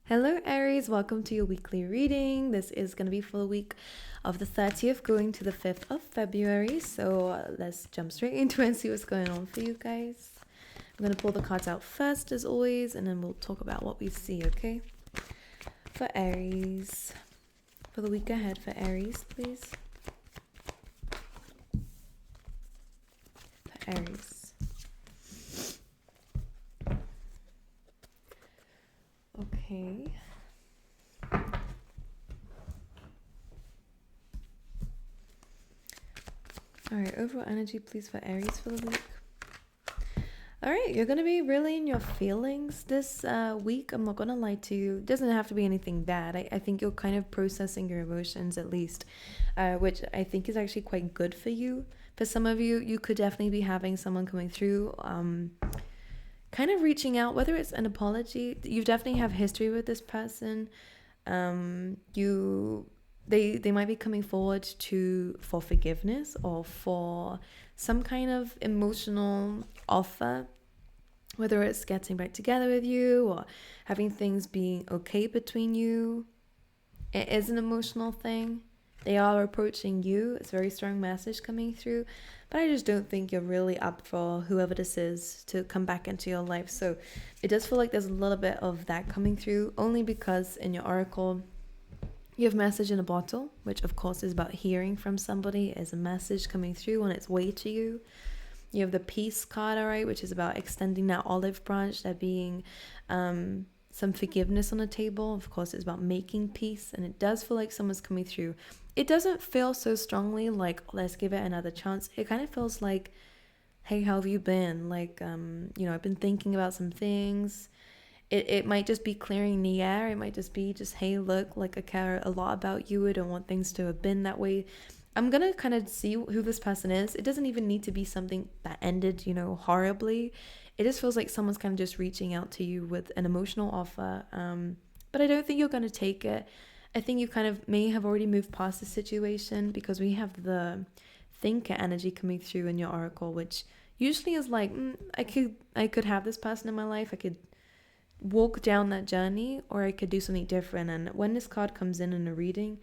Hello Aries, welcome to your weekly reading. This is going to be for the week of the 30th going to the 5th of February. So let's jump straight into it and see what's going on for you guys. I'm going to pull the cards out first as always, and then we'll talk about what we see, okay? For Aries, for the week ahead for Aries, please. For Aries. Okay. All right, overall energy, please, for Aries for the week. All right, you're going to be really in your feelings this week. I'm not going to lie to you. It doesn't have to be anything bad. I think you're kind of processing your emotions at least, which I think is actually quite good for you. For some of you, you could definitely be having someone coming through, kind of reaching out, whether it's an apology. You definitely have history with this person. They might be coming forward for forgiveness or for some kind of emotional offer, whether it's getting back together with you or having things being okay between you. It is an emotional thing. They are approaching you. It's a very strong message coming through, but I just don't think you're really up for whoever this is to come back into your life. So it does feel like there's a little bit of that coming through, only because in your oracle you have message in a bottle, which of course is about hearing from somebody, as a message coming through on its way to you. You have the peace card, all right, which is about extending that olive branch, there being some forgiveness on the table. Of course, it's about making peace, and it does feel like someone's coming through. It doesn't feel so strongly like, let's give it another chance. It kind of feels like, hey, how have you been? Like, I've been thinking about some things. It might just be clearing the air. It might just be hey, look, like I care a lot about you. I don't want things to have been that way. I'm going to kind of see who this person is. It doesn't even need to be something that ended, horribly. It just feels like someone's kind of just reaching out to you with an emotional offer. But I don't think you're going to take it. I think you kind of may have already moved past the situation, because we have the thinker energy coming through in your oracle, which usually is like, I could have this person in my life. I could walk down that journey, or I could do something different. And when this card comes in a reading,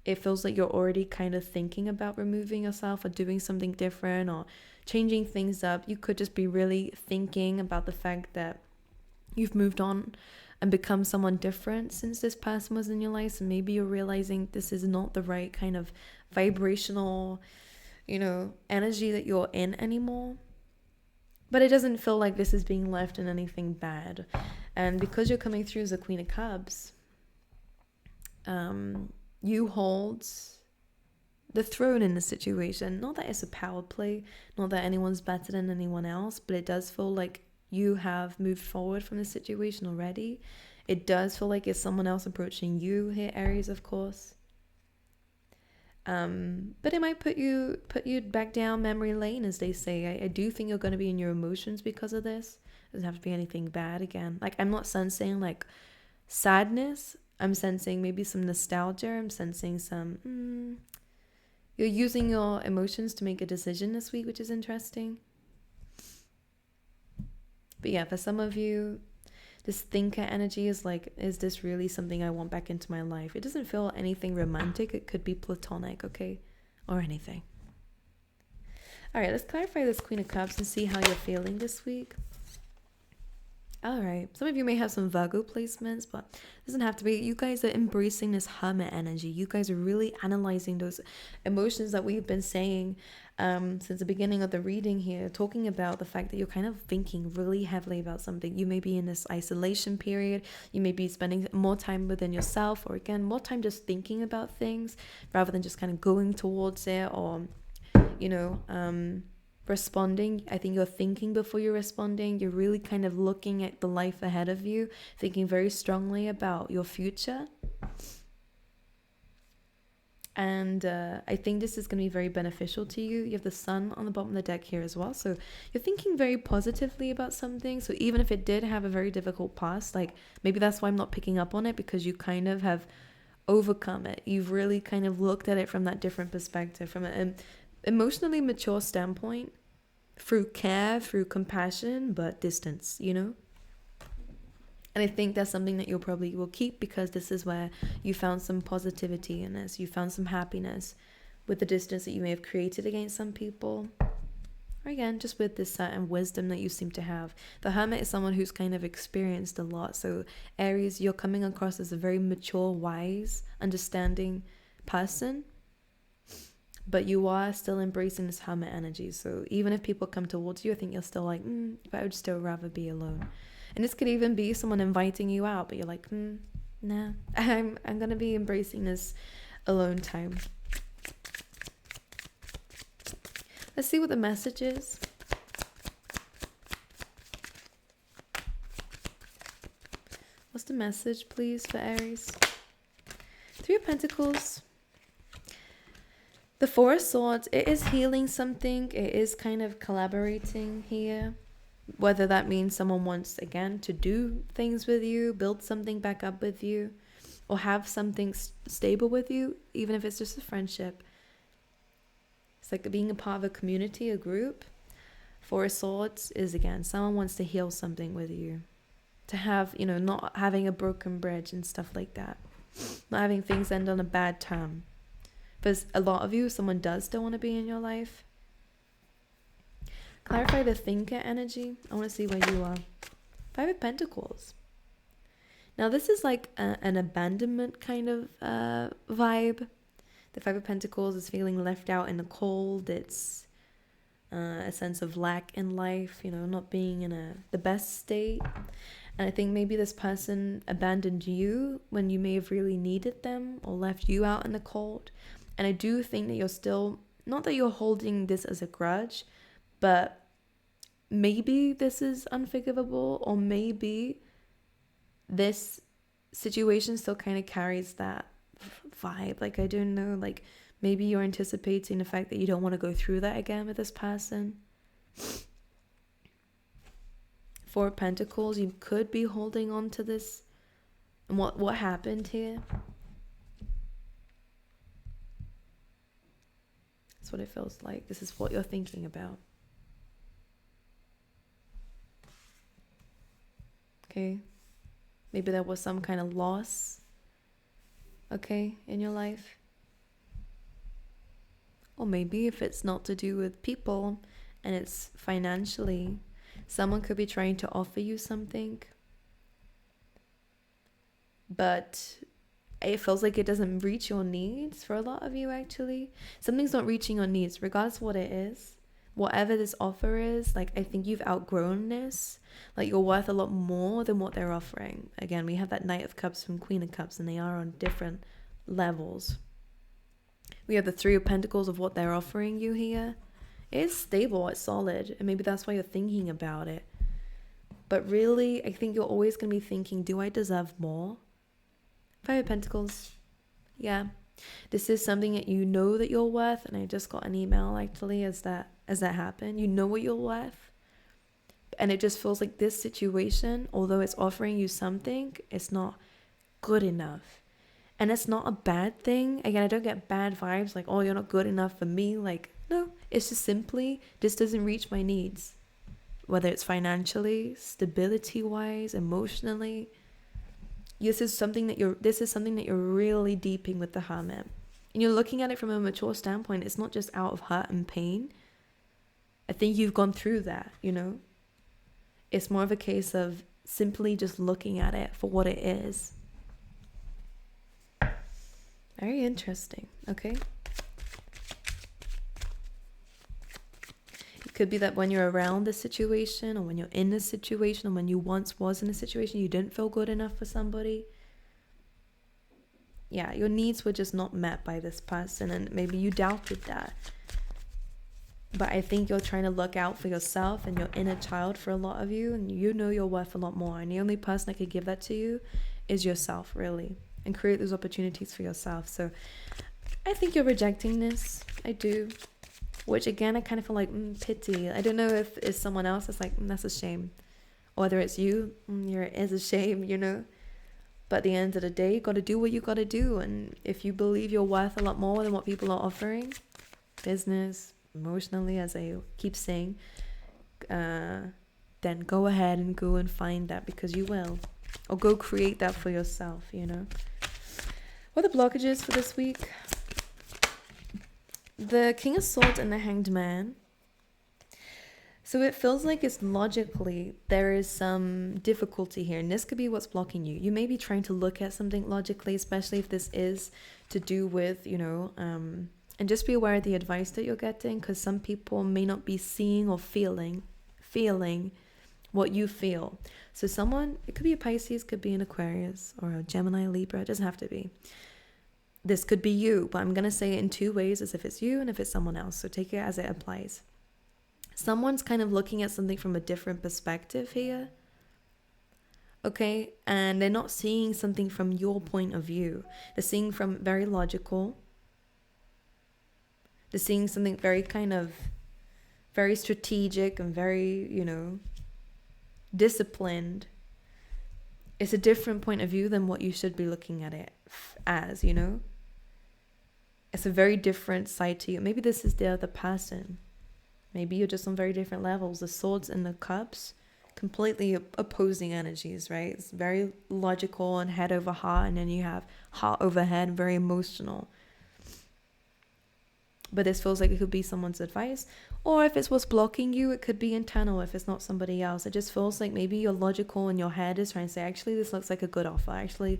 it feels like you're already kind of thinking about removing yourself or doing something different or changing things up. You could just be really thinking about the fact that you've moved on and become someone different since this person was in your life. And maybe you're realizing this is not the right kind of vibrational, energy that you're in anymore. But it doesn't feel like this is being left in anything bad. And because you're coming through as a Queen of Cups, you hold the throne in the situation. Not that it's a power play, not that anyone's better than anyone else, but it does feel like you have moved forward from the situation already. It does feel like it's someone else approaching you here, Aries, of course. But it might put you back down memory lane, as they say. I do think you're going to be in your emotions because of this. It doesn't have to be anything bad again. Like, I'm not sensing like sadness. I'm sensing maybe some nostalgia. I'm sensing some you're using your emotions to make a decision this week, which is interesting. But yeah, for some of you, this thinker energy is like, is this really something I want back into my life? It doesn't feel anything romantic. It could be platonic, okay? Or anything. All right, let's clarify this Queen of Cups and see how you're feeling this week. All right, some of you may have some Virgo placements, but it doesn't have to be. You guys are embracing this hermit energy. You guys are really analyzing those emotions that we've been saying since the beginning of the reading here, talking about the fact that you're kind of thinking really heavily about something. You may be in this isolation period. You may be spending more time within yourself, or again, more time just thinking about things rather than just kind of going towards it, or, responding. I think you're thinking before you're responding. You're really kind of looking at the life ahead of you, thinking very strongly about your future. And I think this is going to be very beneficial to you. You have the sun on the bottom of the deck here as well. So you're thinking very positively about something. So even if it did have a very difficult past, like maybe that's why I'm not picking up on it, because you kind of have overcome it. You've really kind of looked at it from that different perspective, from an emotionally mature standpoint, through care, through compassion, but distance, And I think that's something that you'll probably will keep, because this is where you found some positivity in this. You found some happiness with the distance that you may have created against some people. Or again, just with this certain wisdom that you seem to have. The Hermit is someone who's kind of experienced a lot. So Aries, you're coming across as a very mature, wise, understanding person. But you are still embracing this Hermit energy. So even if people come towards you, I think you're still like, but I would still rather be alone. And this could even be someone inviting you out, but you're like, nah, I'm gonna be embracing this alone time. Let's see what the message is. What's the message, please, for Aries? Three of Pentacles. The Four of Swords. It is healing something. It is kind of collaborating here. Whether that means someone wants, again, to do things with you, build something back up with you, or have something stable with you, even if it's just a friendship. It's like being a part of a community, a group. Four of Swords is, again, someone wants to heal something with you. To have, not having a broken bridge and stuff like that. Not having things end on a bad term. But a lot of you, someone does still want to be in your life. Clarify the thinker energy. I want to see where you are. Five of Pentacles. Now this is like an abandonment kind of vibe. The Five of Pentacles is feeling left out in the cold. It's a sense of lack in life, not being in the best state. And I think maybe this person abandoned you when you may have really needed them, or left you out in the cold. And I do think that you're still, not that you're holding this as a grudge, but maybe this is unforgivable, or maybe this situation still kind of carries that vibe. Like, I don't know, like maybe you're anticipating the fact that you don't want to go through that again with this person. Four of Pentacles, you could be holding on to this. And what happened here? That's what it feels like. This is what you're thinking about. Okay. Maybe there was some kind of loss, okay, in your life. Or maybe if it's not to do with people and it's financially, someone could be trying to offer you something, but it feels like it doesn't reach your needs for a lot of you, actually. Something's not reaching your needs, regardless of what it is. Whatever this offer is, like, I think you've outgrown this. Like, you're worth a lot more than what they're offering. Again, we have that Knight of Cups from Queen of Cups, and they are on different levels. We have the Three of Pentacles of what they're offering you here. It's stable, it's solid, and maybe that's why you're thinking about it. But really, I think you're always going to be thinking, do I deserve more? Five of Pentacles. Yeah. This is something that you know that you're worth, and I just got an email actually as that happened. You know what you're worth, and it just feels like this situation, although it's offering you something, it's not good enough. And it's not a bad thing. Again, I don't get bad vibes like, oh, you're not good enough for me. Like, no, it's just simply this doesn't reach my needs, whether it's financially, stability wise, emotionally. This is something that you're really deeping with the Hermit. And you're looking at it from a mature standpoint. It's not just out of hurt and pain. I think you've gone through that, It's more of a case of simply just looking at it for what it is. Very interesting, okay? It could be that when you're around the situation, or when you're in the situation, or when you once was in a situation, you didn't feel good enough for somebody. Yeah, your needs were just not met by this person, and maybe you doubted that. But I think you're trying to look out for yourself and your inner child for a lot of you, and you know you're worth a lot more. And the only person that could give that to you is yourself, really, and create those opportunities for yourself. So I think you're rejecting this. I do. Which again, I kind of feel like pity. I don't know if it's someone else that's like, that's a shame. Or whether it's you, it is a shame, But at the end of the day, you got to do what you got to do. And if you believe you're worth a lot more than what people are offering, business, emotionally, as I keep saying, then go ahead and go and find that, because you will. or go create that for yourself, you know. What are the blockages for this week? The King of Swords and the Hanged Man. So it feels like it's logically, there is some difficulty here. And this could be what's blocking you. You may be trying to look at something logically, especially if this is to do with, you know, and just be aware of the advice that you're getting, because some people may not be seeing or feeling what you feel. So someone, it could be a Pisces, could be an Aquarius, or a Gemini, Libra. It doesn't have to be. This could be you, but I'm going to say it in two ways, as if it's you and if it's someone else. So take it as it applies. Someone's kind of looking at something from a different perspective here. Okay? And they're not seeing something from your point of view. They're seeing from very logical. They're seeing something very kind of, very strategic and very, you know, disciplined. It's a different point of view than what you should be looking at it as, you know. It's a very different side to you. Maybe this is the other person. Maybe you're just on very different levels. The swords and the cups, completely opposing energies, right? It's very logical and head over heart, and then you have heart over head, very emotional. But this feels like it could be someone's advice. Or if it's what's blocking you, it could be internal if it's not somebody else. It just feels like maybe you're logical and your head is trying to say, actually, this looks like a good offer. Actually,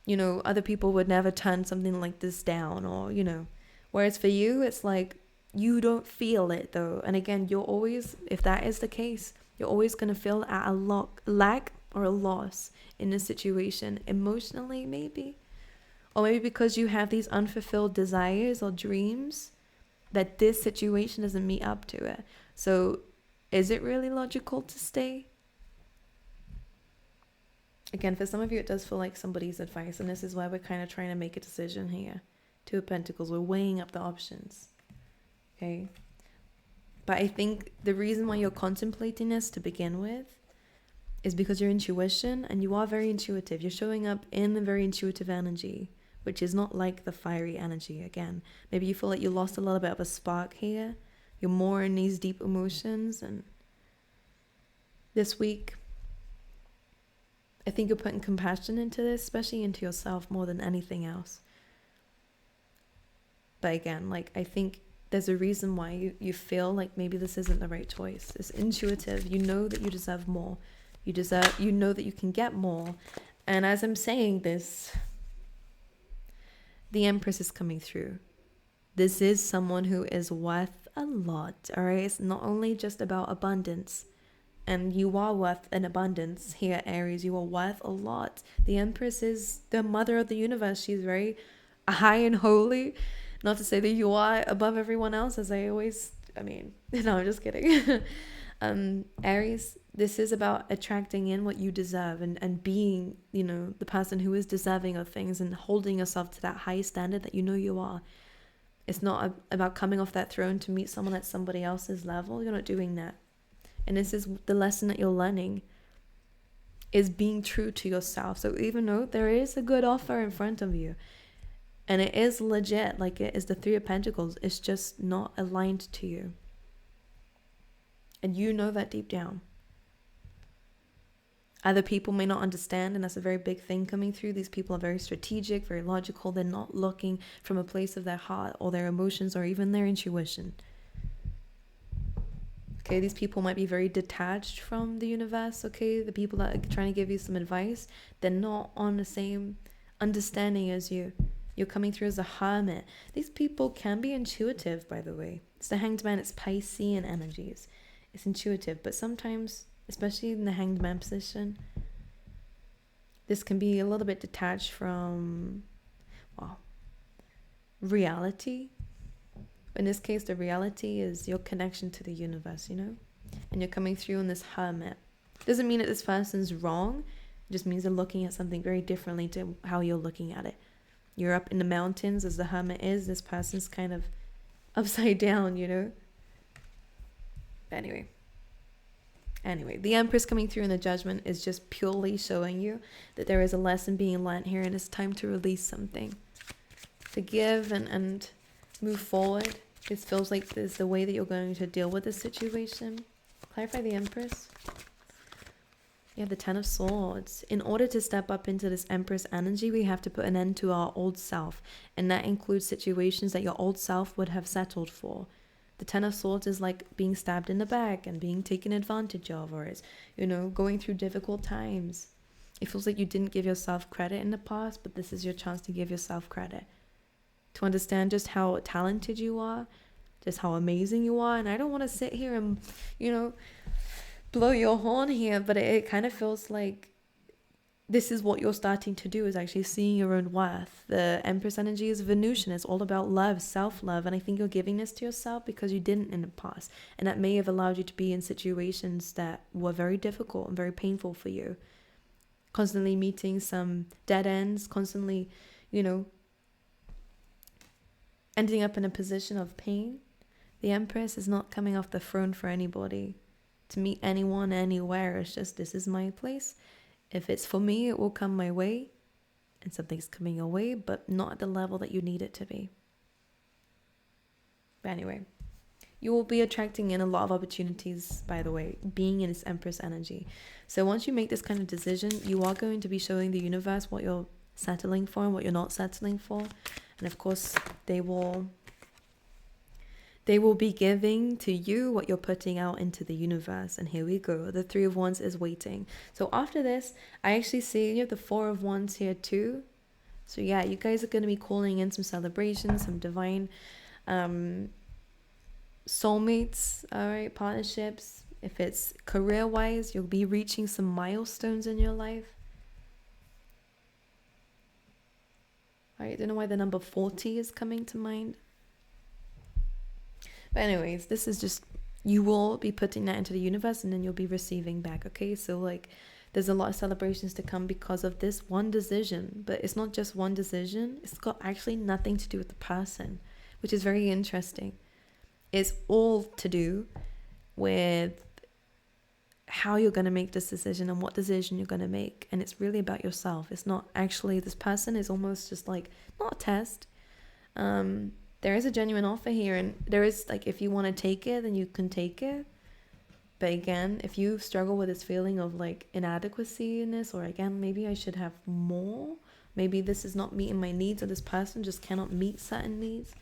you know, other people would never turn something like this down, or, you know. Whereas for you, it's like you don't feel it, though. And again, you're always, if that is the case, you're always going to feel at a lack or a loss in a situation, emotionally maybe. Or maybe because you have these unfulfilled desires or dreams that this situation doesn't meet up to it. So is it really logical to stay? Again, for some of you, it does feel like somebody's advice. And this is why we're kind of trying to make a decision here. Two of Pentacles. We're weighing up the options. Okay? But I think the reason why you're contemplating this to begin with is because your intuition, and you are very intuitive. You're showing up in a very intuitive energy, which is not like the fiery energy. Again, maybe you feel like you lost a little bit of a spark here. You're more in these deep emotions. And this week, I think you're putting compassion into this, especially into yourself more than anything else. But again, like, I think there's a reason why you feel like maybe this isn't the right choice. It's intuitive. You know that you deserve more. You know that you can get more. And as I'm saying this, the Empress is coming through. This is someone who is worth a lot, all right? It's not only just about abundance. And you are worth an abundance here, Aries. You are worth a lot. The Empress is the mother of the universe. She's very high and holy. Not to say that you are above everyone else, as I mean, no, I'm just kidding. Aries, this is about attracting in what you deserve and being, you know, the person who is deserving of things and holding yourself to that high standard that you know you are. It's not about coming off that throne to meet someone at somebody else's level. You're not doing that. And this is the lesson that you're learning, is being true to yourself. So even though there is a good offer in front of you, and it is legit, like it is the Three of Pentacles, it's just not aligned to you. And you know that deep down. Other people may not understand, and that's a very big thing coming through. These people are very strategic, very logical. They're not looking from a place of their heart or their emotions or even their intuition. Okay, these people might be very detached from the universe, okay? The people that are trying to give you some advice, they're not on the same understanding as you. You're coming through as a hermit. These people can be intuitive, by the way. It's the Hanged Man, it's Piscean energies. It's intuitive, but sometimes, especially in the Hanged Man position, this can be a little bit detached from, well, reality. In this case, the reality is your connection to the universe, you know? And you're coming through in this hermit. Doesn't mean that this person's wrong. It just means they're looking at something very differently to how you're looking at it. You're up in the mountains as the hermit is. This person's kind of upside down, you know? But anyway, the Empress coming through in the Judgment is just purely showing you that there is a lesson being learned here, and it's time to release something. To give and move forward. This feels like this is the way that you're going to deal with this situation. Clarify the Empress. Yeah, the Ten of Swords. In order to step up into this Empress energy, we have to put an end to our old self. And that includes situations that your old self would have settled for. The Ten of Swords is like being stabbed in the back and being taken advantage of, or it's, going through difficult times. It feels like you didn't give yourself credit in the past, but this is your chance to give yourself credit. To understand just how talented you are, just how amazing you are. And I don't want to sit here and, blow your horn here, but it kind of feels like this is what you're starting to do, is actually seeing your own worth. The Empress energy is Venusian. It's all about love, self-love. And I think you're giving this to yourself because you didn't in the past. And that may have allowed you to be in situations that were very difficult and very painful for you. Constantly meeting some dead ends, constantly, ending up in a position of pain. The Empress is not coming off the throne for anybody. To meet anyone, anywhere. It's just, this is my place. If it's for me, it will come my way. And something's coming your way, but not at the level that you need it to be. But anyway, you will be attracting in a lot of opportunities, by the way, being in this Empress energy. So once you make this kind of decision, you are going to be showing the universe what you're settling for and what you're not settling for. And of course, they will be giving to you what you're putting out into the universe. And here we go. The Three of Wands is waiting. So after this, I actually see you have the Four of Wands here too. So yeah, you guys are going to be calling in some celebrations, some divine soulmates, all right, partnerships. If it's career-wise, you'll be reaching some milestones in your life. All right, I don't know why the number 40 is coming to mind. But anyways, this is just, you will be putting that into the universe and then you'll be receiving back, okay? So like, there's a lot of celebrations to come because of this one decision. But it's not just one decision. It's got actually nothing to do with the person, which is very interesting. It's all to do with how you're going to make this decision and what decision you're going to make. And it's really about yourself. It's not actually, this person is almost just like, not a test. There is a genuine offer here, and there is, like, if you want to take it, then you can take it. But again, if you struggle with this feeling of like inadequacy in this, or again, maybe I should have more, maybe this is not meeting my needs, or this person just cannot meet certain needs.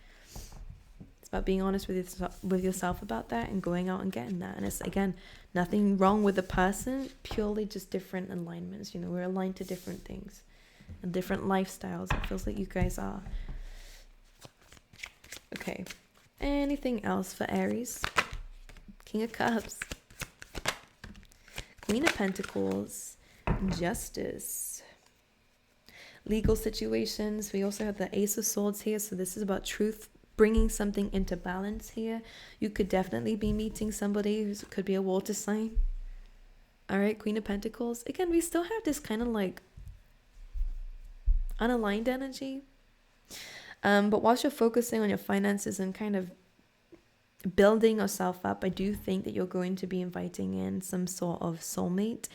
It's about being honest with yourself about that and going out and getting that. And it's, again, nothing wrong with the person, purely just different alignments. We're aligned to different things and different lifestyles. It feels like you guys are. Okay, anything else for Aries? King of Cups, Queen of Pentacles, Justice, legal situations. We also have the Ace of Swords here, so this is about truth, bringing something into balance here. You could definitely be meeting somebody who could be a water sign. All right, Queen of Pentacles. Again, we still have this kind of like unaligned energy. But whilst you're focusing on your finances and kind of building yourself up, I do think that you're going to be inviting in some sort of soulmate.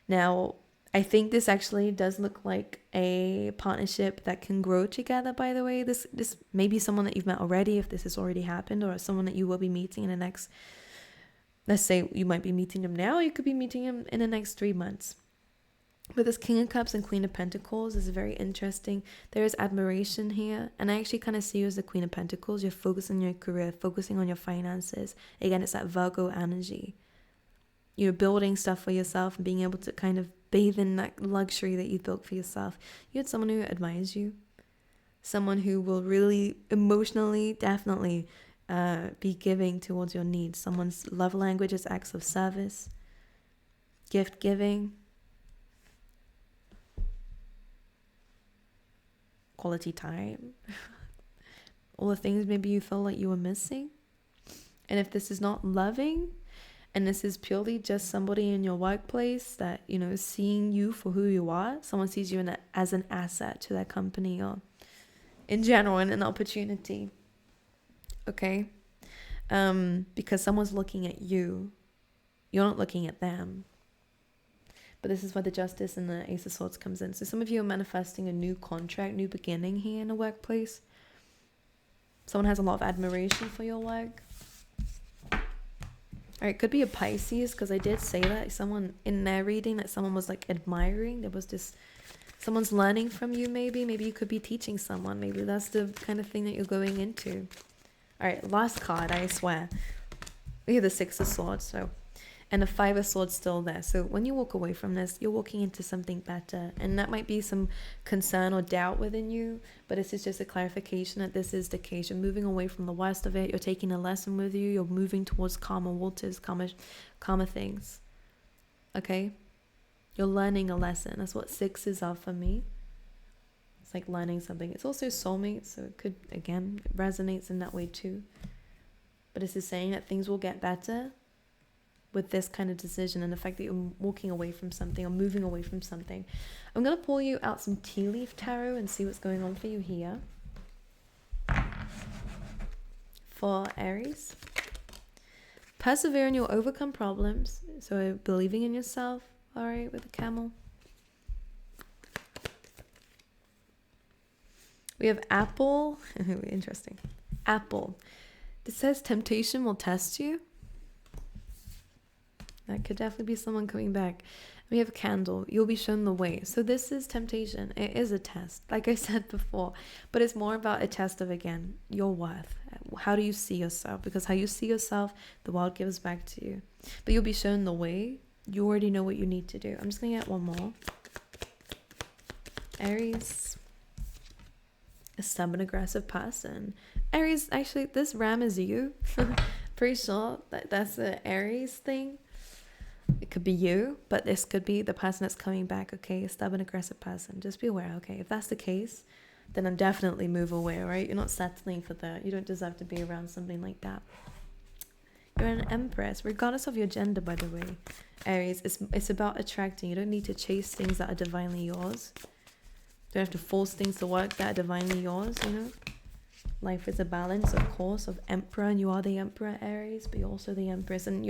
Now, I think this actually does look like a partnership that can grow together, by the way. This may be someone that you've met already, if this has already happened, or someone that you will be meeting in the next, let's say you might be meeting them now, or you could be meeting them in the next 3 months. But this King of Cups and Queen of Pentacles is very interesting. There is admiration here. And I actually kind of see you as the Queen of Pentacles. You're focusing on your career, focusing on your finances. Again, it's that Virgo energy. You're building stuff for yourself and being able to kind of bathe in that luxury that you built for yourself. You had someone who admires you. Someone who will really emotionally, definitely be giving towards your needs. Someone's love language is acts of service, gift giving, quality time, all the things maybe you felt like you were missing. And if this is not loving, and this is purely just somebody in your workplace that, is seeing you for who you are, someone sees you as an asset to their company, or in general, an opportunity, okay? Because someone's looking at you. You're not looking at them. But this is where the Justice and the Ace of Swords comes in. So some of you are manifesting a new contract, new beginning here in the workplace. Someone has a lot of admiration for your work. All right, could be a Pisces, because I did say that someone in their reading, that someone was like admiring. There was this, someone's learning from you. Maybe you could be teaching someone. Maybe that's the kind of thing that you're going into. All right, last card, I swear. We have the Six of Swords, so, and the Five of Swords still there. So when you walk away from this, you're walking into something better, and that might be some concern or doubt within you, but this is just a clarification that this is the case. You're moving away from the worst of it. You're taking a lesson with you. You're moving towards calmer waters, calmer things. Okay, you're learning a lesson. That's what sixes are for me. It's like learning something. It's also soulmates, so it could, again, it resonates in that way too. But this is saying that things will get better with this kind of decision, and the fact that you're walking away from something or moving away from something. I'm going to pull you out some tea leaf tarot and see what's going on for you here. For Aries. Persevere and you'll overcome problems. So believing in yourself, all right, with the camel. We have Apple. Interesting. Apple. It says temptation will test you. That could definitely be someone coming back. We have Candle. You'll be shown the way. So this is temptation. It is a test, like I said before. But it's more about a test of, again, your worth. How do you see yourself? Because how you see yourself, the world gives back to you. But you'll be shown the way. You already know what you need to do. I'm just going to get one more. Aries. A stubborn, aggressive person. Aries, actually, this ram is you. Pretty sure that's the Aries thing. It could be you, but this could be the person that's coming back, okay? A stubborn, aggressive person. Just be aware, okay? If that's the case, then I'm definitely move away, right? You're not settling for that. You don't deserve to be around something like that. You're an Empress, regardless of your gender, by the way. Aries, it's about attracting. You don't need to chase things that are divinely yours. You don't have to force things to work that are divinely yours, you know? Life is a balance, of course, of Emperor, and you are the Emperor, Aries, but you're also the Empress, and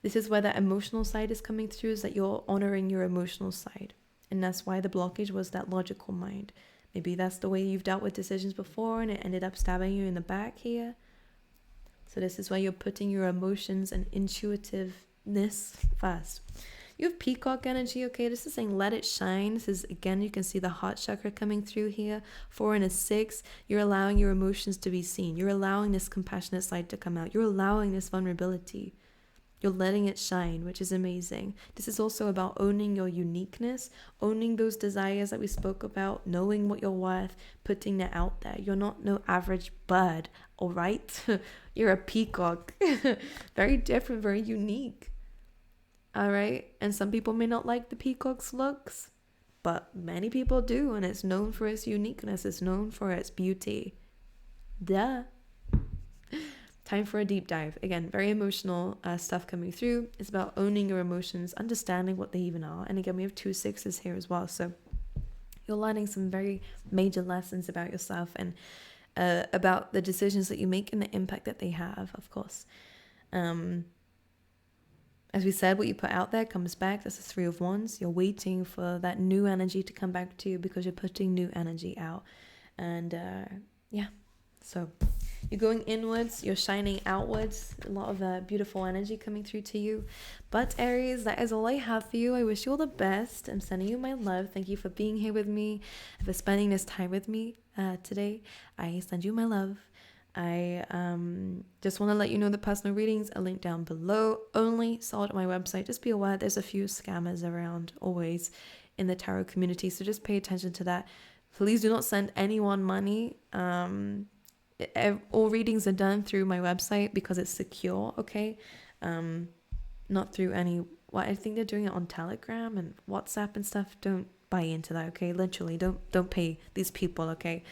this is where that emotional side is coming through, is that you're honoring your emotional side. And that's why the blockage was that logical mind. Maybe that's the way you've dealt with decisions before and it ended up stabbing you in the back here. So this is why you're putting your emotions and intuitiveness first. You have peacock energy, okay? This is saying let it shine. This is, again, you can see the heart chakra coming through here. 4 and a 6. You're allowing your emotions to be seen. You're allowing this compassionate side to come out. You're allowing this vulnerability. You're letting it shine, which is amazing. This is also about owning your uniqueness, owning those desires that we spoke about, knowing what you're worth, putting that out there. You're not no average bird, all right? You're a peacock. Very different, very unique. All right? And some people may not like the peacock's looks, but many people do, and it's known for its uniqueness. It's known for its beauty. Duh. Time for a deep dive. Again, very emotional stuff coming through. It's about owning your emotions, understanding what they even are. And again, we have 2 6s here as well. So you're learning some very major lessons about yourself and about the decisions that you make and the impact that they have, of course. As we said, what you put out there comes back. That's the 3 of Wands. You're waiting for that new energy to come back to you because you're putting new energy out. And yeah, so you're going inwards, you're shining outwards. A lot of beautiful energy coming through to you. But Aries, that is all I have for you. I wish you all the best. I'm sending you my love. Thank you for being here with me, for spending this time with me today. I send you my love. I just want to let you know the personal readings are linked down below. Only sold on my website. Just be aware there's a few scammers around always in the tarot community. So just pay attention to that. Please do not send anyone money. All readings are done through my website because it's secure, okay? Not through I think they're doing it on Telegram and WhatsApp and stuff. Don't buy into that, okay? Literally, don't pay these people, okay?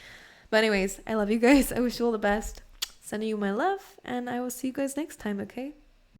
But anyways, I love you guys. I wish you all the best. Sending you my love, and I will see you guys next time, okay?